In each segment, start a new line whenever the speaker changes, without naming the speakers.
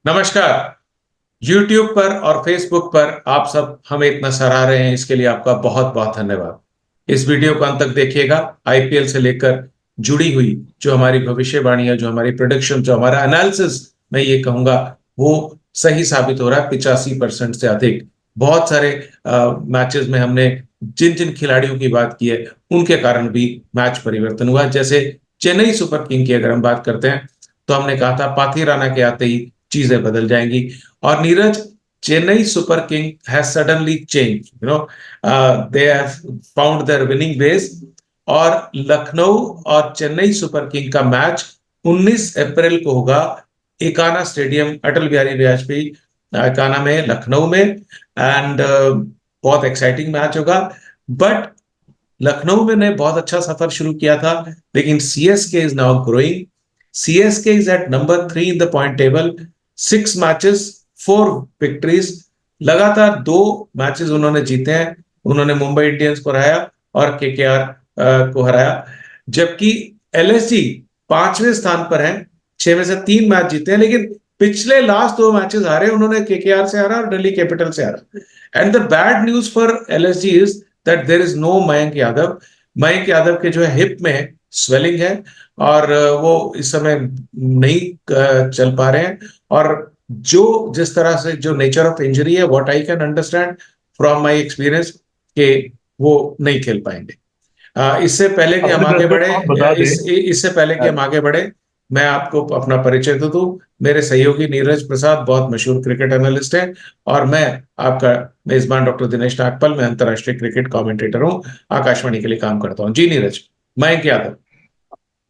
नमस्कार। YouTube पर और Facebook पर आप सब हमें इतना सराह रहे हैं, इसके लिए आपका बहुत बहुत धन्यवाद। इस वीडियो को अंत तक देखिएगा। आईपीएल से लेकर जुड़ी हुई जो हमारी भविष्यवाणी है, जो हमारी प्रोडिक्शन, जो हमारा एनालिसिस, मैं ये कहूंगा वो सही साबित हो रहा है 85% से अधिक। बहुत सारे मैचेस में हमने जिन जिन खिलाड़ियों की बात की है उनके कारण भी मैच परिवर्तन हुआ। जैसे चेन्नई सुपर किंग की अगर हम बात करते हैं तो हमने कहा था पाथीराना के आते ही चीजें बदल जाएंगी। और Neeraj, Chennai super king has suddenly change, they have found their winning base. और लखनऊ और चेन्नई सुपर किंग का मैच 19 अप्रैल को होगा एकाना स्टेडियम, अटल बिहारी वाजपेयी एकाना में, लखनऊ में। एंड बहुत एक्साइटिंग मैच होगा। बट लखनऊ में ने बहुत अच्छा सफर शुरू किया था, लेकिन CSK is now growing. CSK is at number 3 in the point table. 6 matches, 4 victories. लगातार 2 मैचेस उन्होंने जीते हैं। उन्होंने मुंबई इंडियंस को हराया और केकेआर को हराया। जबकि एलएसजी 5वें स्थान पर है, 6 में से 3 मैच जीते हैं, लेकिन पिछले लास्ट 2 मैचेस हारे उन्होंने, केकेआर से हारा और दिल्ली कैपिटल से हारा। And the bad news for LSG is that there is no Mayank Yadav. Mayank Yadav के जो है हिप में स्वेलिंग है और वो इस समय नहीं चल पा रहे हैं। और जो जिस तरह से जो नेचर ऑफ इंजरी है, what I can understand from my experience, कि वो नहीं खेल पाएंगे। इससे पहले कि हम
अपने
आगे
दर्शकों
बढ़े,
को हम बता दें।
इससे पहले कि हम आगे बढ़े, मैं आपको अपना परिचय तो दूं। मेरे सहयोगी नीरज प्रसाद बहुत मशहूर क्रिकेट एनालिस्ट हैं और मैं आपका मेजबान डॉक्टर दिनेश नागपाल, मैं अंतर्राष्ट्रीय क्रिकेट कमेंटेटर हूं, आकाशवाणी के लिए काम करता हूं। जी नीरज। मयंक यादव।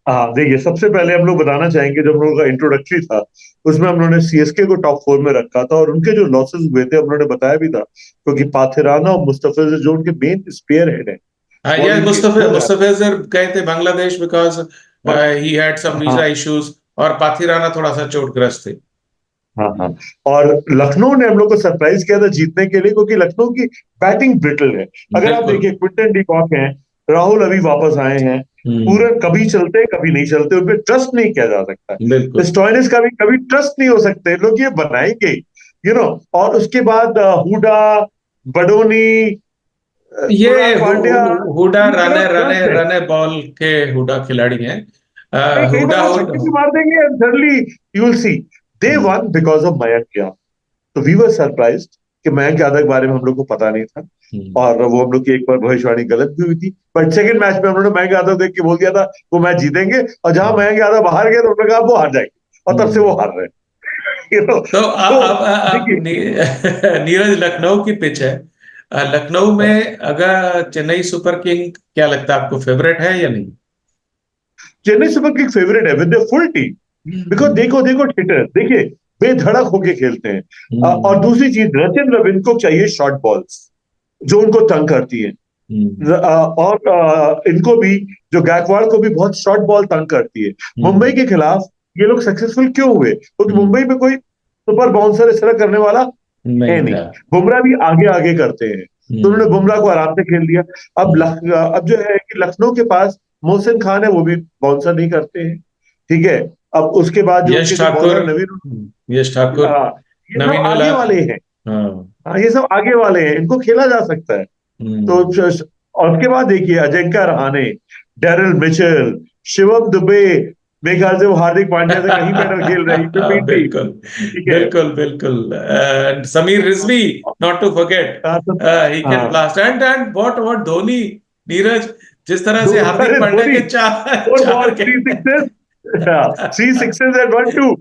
हाँ, देखिए, सबसे पहले हम लोग बताना चाहेंगे, जो हम लोगों का इंट्रोडक्टरी था उसमें हम लोगों ने सीएसके को टॉप 4 में रखा था, और उनके जो लॉसेस हुए थे हम लोगों ने बताया भी था, क्योंकि पाथिराना और मुस्तफिज जो उनके मेन स्पेयर हेड है
हाँ,
और
ये
इनकी
मुस्तफे
वो है।
मुस्तफिजर गए थे बांग्लादेश बिकॉज
हाँ,
ही हैड सम वीजा
हाँ,
इश्यूज। और पाथिराना थोड़ा सा चोटग्रस्त थे।
हाँ, हाँ। और लखनऊ ने हम लोग को सरप्राइज किया था जीतने के लिए, क्योंकि लखनऊ की बैटिंग ब्रिटल है। अगर आप
बिल्कुल।
देखिए, क्विंटन डिकॉक हैं, राहुल अभी वापस आए हैं,
हम्म।
पूरे कभी चलते हैं कभी नहीं चलते, उन पर ट्रस्ट नहीं किया जा सकता है।
बिल्कुल।
स्टॉइनिस का भी कभी ट्रस्ट नहीं हो सकते, लोग ये बनाएंगे, और उसके बाद हुडा, बडोनी,
ये
कुणाल पांड्या,
हुडा
ये
रने
तरफ
रने
ट्रस्ट है।
रने बॉल के हुडा खिलाड़ी हैं।
कई बार
हुडा
वो छक्के भी मार देंगे, and suddenly you will see they
hmm,
one because of Mayank Yadav. तो वी वर सरप्राइज्ड कि मयंक यादव के बारे में हम लोग को पता नहीं था,
हम्म,
और वो हम लोग की एक बार भविष्यवाणी गलत भी हुई थी। बट सेकंड मैच में हम लोगों ने मयंक यादव देख के बोल दिया था वो मैच जीतेंगे, और जहां
हम्म,
मयंक यादव बाहर गए तो उन्होंने कहा वो हार जाएंगे, और तब से वो
हम्म।
हार रहे हैं।
तो
तो देखिए,
नीरज, लखनऊ की पिच है। लखनऊ में अगर चेन्नई सुपर किंग, क्या लगता है आपको, फेवरेट है या नहीं?
चेन्नई सुपर किंग फेवरेट है विद फुल टीम। बिकॉज
हम्म,
देखो देखो थिएटर देखिए, बेधड़क होके खेलते हैं। और
हम्म,
दूसरी चीज, रचिन रविंद्र को चाहिए शॉर्ट बॉल्स जो उनको तंग करती है।
हम्म,
और इनको भी, जो गायकवाड़ को भी बहुत शॉर्ट बॉल तंग करती है। मुंबई
हम्म,
के खिलाफ ये लोग सक्सेसफुल क्यों हुए? क्योंकि
हम्म।
मुंबई में कोई सुपर बाउंसर इस तरह करने वाला है
नहीं
नहीं।
था।
बुमराह भी आगे आगे करते हैं, तो उन्होंने
हम्म,
बुमराह को आराम से खेल दिया।
हम्म।
अब जो है कि लखनऊ के पास मोहसिन खान है, वो भी बाउंसर नहीं करते हैं। ठीक है। अब उसके बाद जो
यश
उनके जो
ठाकुर।
बॉलर नवीन,
यश ठाकुर।
ये सब
नवीन
आगे
उल्लाह।
वाले हैं।
हाँ।
हाँ, ये सब आगे वाले हैं, इनको खेला जा सकता है। तो
हम्म।
और उसके बाद देखिए, अजिंक्य रहाणे, डेरिल मिचेल, शिवम दुबे, मेरे ख्याल से वो हार्दिक पांड्या से कहीं बेटर खेल रहे हैं, यूपी टीम।
बिल्कुल,
ठीक है।
बिल्कुल, बिल्कुल। And Sameer Rizvi, not to forget,
हाँ, तो
ही कैन
हाँ,
blast. And what Dhoni, Neeraj, जिस तरह से हार्दिक
अरे
पांड्या
धोनी,
के चार
4 बॉल
चार के
3 sixes, 3 sixes and 1-2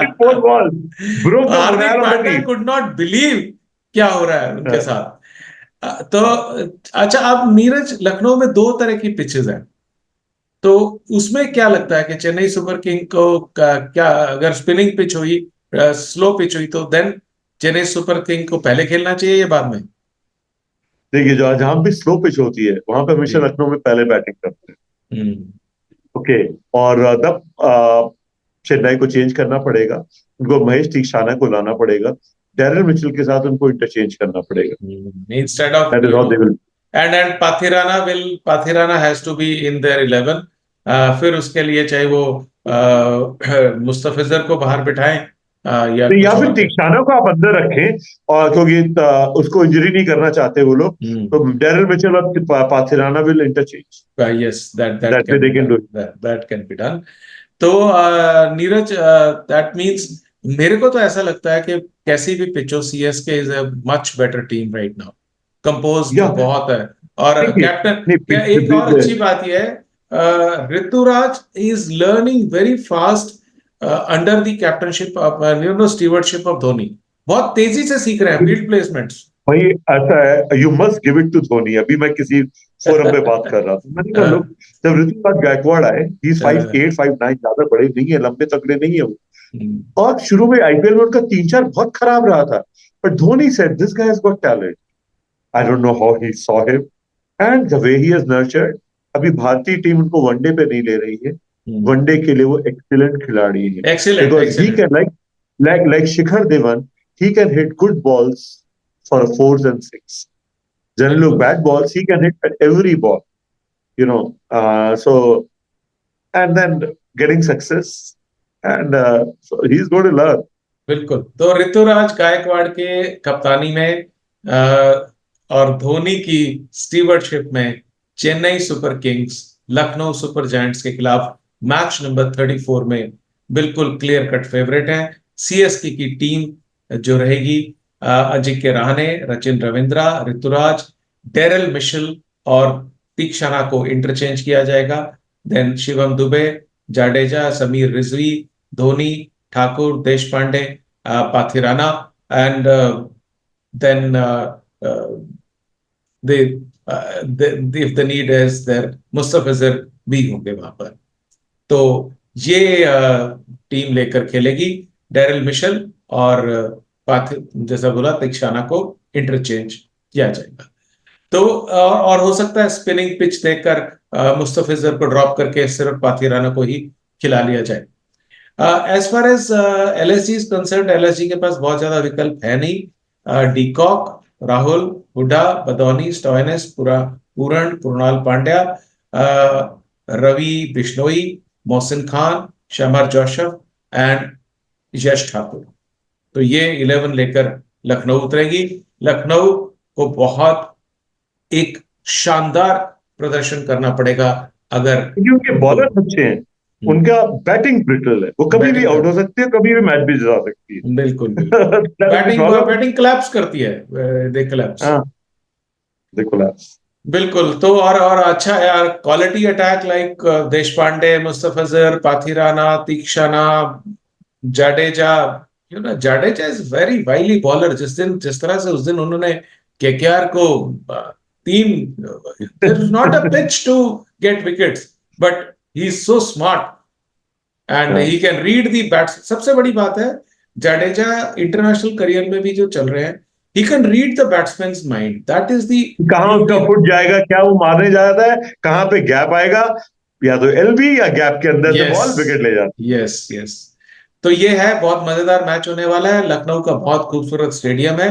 in 4 ball, broke the
Hardik
moral of the
Pandya
team.
Could not believe क्या हो रहा है उनके साथ। तो अच्छा, अब नीरज, लखनऊ में 2 तरह की पिचेस हैं। तो उसमें क्या लगता है कि चेन्नई सुपर किंग को क्या, अगर स्पिनिंग पिच हुई, स्लो पिच हुई, तो देन चेन्नई सुपर किंग को पहले खेलना चाहिए या बाद में?
देखिए, जो जहां भी स्लो पिच होती है वहां पे हमेशा
जी।
लखनऊ में पहले बैटिंग करते हैं।
हम्म,
ओके। और तब चेन्नई को चेंज करना पड़ेगा, उनको महेश तीक्षाना को लाना पड़ेगा, डेरिल मिचेल के साथ उनको इंटरचेंज करना पड़ेगा।
Instead of
that is how they will.
And Pathirana has to be in their 11। फिर उसके लिए चाहे वो मुस्तफिजर को बाहर बिठाएं, या
या
कुछ
फिर
और कर।
तीक्षाना को आप अंदर रखें, और क्योंकि उसको इंजरी नहीं करना चाहते वो लोग, तो डेरिल मिचेल और Pathirana will interchange.
Yes, that
that way
can
they
B
can
done,
do.
That can be done. तो नीरज, दैट मींस, मेरे को तो ऐसा लगता है कि कैसी भी पिचो CSK is a much better team right now. Composed
या
बहुत है। और
देखिए,
कैप्टन, क्या एक और
नहीं,
अच्छी बात यह है, Ruturaj is learning very fast under the captaincy of stewardship of Dhoni. बहुत तेजी से सीख रहे हैं फील्ड प्लेसमेंट्स।
भाई ऐसा है, you must give it to Dhoni. अभी मैं किसी फोरम पे बात कर रहा था, मैंने कहा लोग, जब ऋतुराज गायकवाड़ आए, ही इज 5'8", 5'9", ज्यादा बड़े नहीं है, लंबे तगड़े नहीं है वो। और शुरू में आईपीएल में उनका 3-4 बहुत खराब रहा था, but Dhoni said this guy has got talent. I don't know how he saw him and the way he has nurtured. अभी भारतीय टीम उनको वनडे पे नहीं ले रही है, वनडे के लिए वो एक्सीलेंट खिलाड़ी है,
excellent,
because he
excellent.
Can like Shikhar Dhawan, he can hit good balls for a fours and six. Generally, look,
बिल्कुल,
bad balls, he can hit at every ball, you know. So, and then getting success, and so he's going to learn.
बिल्कुल। तो ऋतुराज गायकवाड़ के कप्तानी में और धोनी की stewardship में Chennai super kings Lucknow super giants के खिलाफ मैच नंबर 34 में बिल्कुल क्लियर कट फेवरेट है। सीएसके की टीम जो रहेगी, अजिंक्य रहाणे, सचिन रविंद्रा, ऋतुराज, डेरल मिशेल और तीक्षाना को इंटरचेंज किया जाएगा। Then Shivam Dube, Jadeja, Sameer Rizvi, Dhoni, Thakur, Deshpande, Pathirana, and then they if the need is there Mustafizur भी होंगे वहां पर। तो ये टीम लेकर खेलेगी। डेरिल मिशेल और जैसा बोला, तिक्षाना को इंटरचेंज किया जाएगा। तो और हो सकता है स्पिनिंग पिच देखकर मुस्तफिजर को ड्रॉप करके सिर्फ पाथिराना को ही खिला लिया जाए। As far as LSG is concern, LSG के पास बहुत ज्यादा विकल्प है नहीं। De Kock, Rahul, Hooda, Badoni, Stoinis, Pooran, Krunal Pandya, Ravi Bishnoi, Mohsin Khan, Shamar Joseph and Yash Thakur. तो ये 11 लेकर लखनऊ उतरेगी। लखनऊ को बहुत एक शानदार प्रदर्शन करना पड़ेगा अगर
क्योंकि उनके
उनको।
बॉलर अच्छे हैं, उनका बैटिंग ब्रिटल है, वो कभी भी
बैटिंग
आउट हो सकती है, कभी भी मैच भी जिता सकती
बिल्कुल, बिल्कुल।
है। That's the
batting
problem.
Batting claps करती है, दे क्लैप्स।
हाँ, देखो यार।
बिल्कुल। तो और अच्छा यार, quality attack like Deshpande, Mustafizur, Pathirana, Theekshana, Jadeja. Jadeja is very wily bowler. जिस तरह से उस दिन उन्होंने केकेआर को तीन, there is not a pitch to get wickets, but he is so smart and
हाँ,
he can read the bats. सबसे बड़ी बात है, जाडेजा इंटरनेशनल करियर में भी जो चल रहे हैं, ही can read the batsmen mind. That is the
कहाँ उसका
ब्यूटी।
फुट जाएगा, क्या वो मारने जा रहा है, कहाँ पे गैप आएगा, या तो एलबी या गैप के अंदर से
यस,
बॉल विकेट ले जाता
यस, यस। तो ये है, बहुत मजेदार मैच होने वाला है। लखनऊ का बहुत खूबसूरत स्टेडियम है।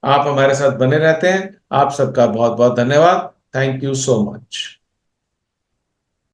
आप हमारे साथ बने रहते हैं। आप सबका बहुत बहुत धन्यवाद। Thank you so much.